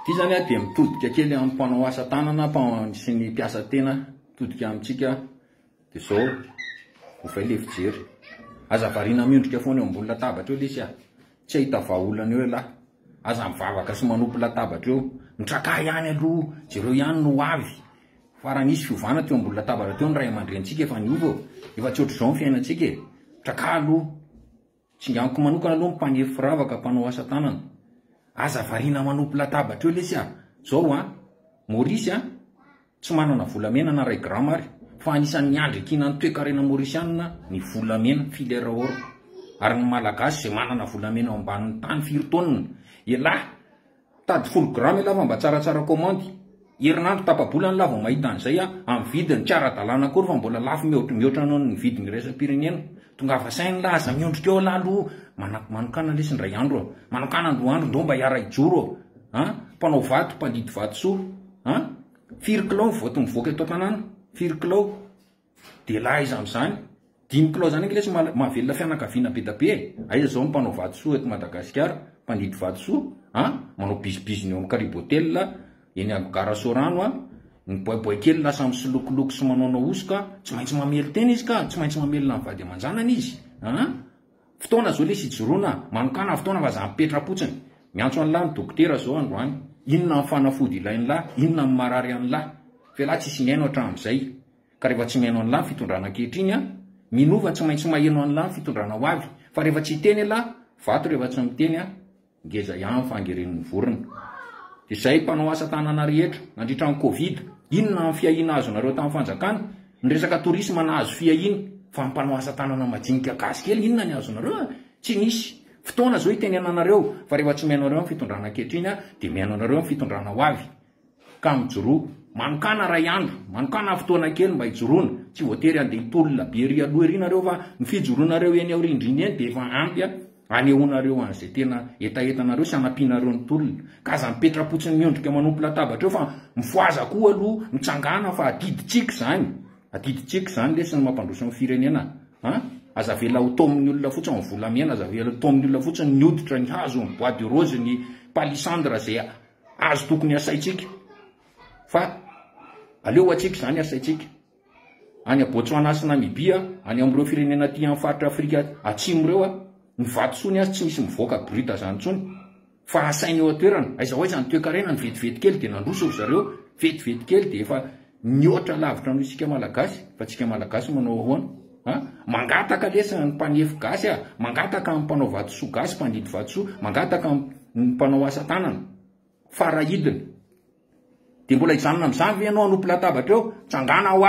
Ty zany dia mitodika kely amin'ny mpanao asa tanana sy ny mpiasa tena mitodika amintsika dia zao hofay le fijery aza variana miondrika foana eo ambony latabatra eo lesy tsy ahita vahaolana eo lahy aza mivavaka sy manompo latabatra eo mitraka ihany aloha jereo ihany no avy fa nisy fiovana teo ambony latabatra teo ny ray aman-drentsika efa niova efa tsy ohatr' izao ny fiainantsika mitraka aloha tsy nganiko manokana aloha mpanefy firavaka mpanao asa tanana aza variana manompo latabatra eo lesy zao Maurice tsy manana volamena na ray grama ary fa anisan'ny andrekina ny toe-karena maorisianina ny volamena filera oro ary ny malagasy izay manana volamena ao ambanin'ny tany 4 taonina elahy tady 10 grama elahy fa mba tsaratsara komandy herinandro tapabolana laha vao mahita an'izay amin'ny vidiny tsy ara-dalàna akory fa mbola lafo mihoatra noho ny vidiny raisam-pirenena tonga avasainy lahy aza miondrika eo lahy aloha manokana lesy ndray andro manokana androandro ndo mba hiara ijoro mpanao vato mpalidy vato soa 4 kilao voto mivoaka eto tanàna 4 kilao dia lahy izy amin'izany 5 kilao zany lesy mahavelona fianakaviana be da be aiza zao mpanao vato soa eto Madagasikara mpanidy vato soa manao bizibiziny eo amin'ny Karibotel eny Gare Sorano ny boiboy kely lasa misylokoloko sy manaonao osoka tsy maintsy mamely tena izy ka tsy maintsy mamelona ny vady aman-janany izy fotoana zao lesy ijoroana manokana fotoana fa za mipetra-potsiny miantso an'lahy ny dokotera zao androany inona ny fanafody ilainy lahy inona ny marary an'lahy fa lahy tsisy miaino hatramin'izay ka rehefa tsy miaino an'lahy fitondrana ankehitriny minova tsy maintsy maheno an'lahy fitondrana ho avy fa rehefa tsy hiteny lahy vato rehefa tsy miteny ngeza ihany fangeren'ny vorona dia izay mpanao asa tanana rehetra nandritra ny Covid inona ny fiahina azo nareo tamin'ny fanjakana ny resaka torisma nahazo fiahina fa mpanao asa tanana majinika gasy kely inona ny azo nareo tsy nisy fotoana zao itenenanareo fa rehefa tsy miaino nareo fitondrana ankehitriny dia miaino nareo fitondrana ho avy ka mijoro manokana ray andro manokana fotoana kely mba hijoroana tsy voatery andeha hitolona be ry aloha ery nareo fa ny fijoroanareo eny aorindriny eny dia efa ampy anehoanareo an'izay tena etaetanareo sy anampianareo ny tolona ka aza mipetra-potsiny miondrika manompo latabatra eo fa mifoaza koa aloha mitsangana fa adiditsika zany lesy ny mampandroso ny firenena aza vela ho taomin'ny olona fotsiny ny volamena aza vela ho taomin'ny olona fotsiny ny hoditra ny hazo ny bois de rose ny palissandre zay azo tokony asaitsika fa aleo atsika zany asaitsika any Botswana sy Namibia any amin'ireo firenena ty amin'ny faritra Afrika atsimo ireo ny vato soa ny azy tsy misy mivoaka bruta zany tsony fa asainy eo atoerana aiza hoe zany toe-karena ny vetivety kely dia nandroso ry zareo vetivety kely dia efa mihoatra lavitra noho isika malagasy fa tsika malagasy manao ahoana mangataka lesy ny mpanefy gasy mangataka amin'ny mpanao vato soa gasy mpandidy vato soa mangataka amin'ny mpanao asa tanana farahidina dia mbola hijanona amin'izany ve ianao hanompo latabatra eo tsangana ho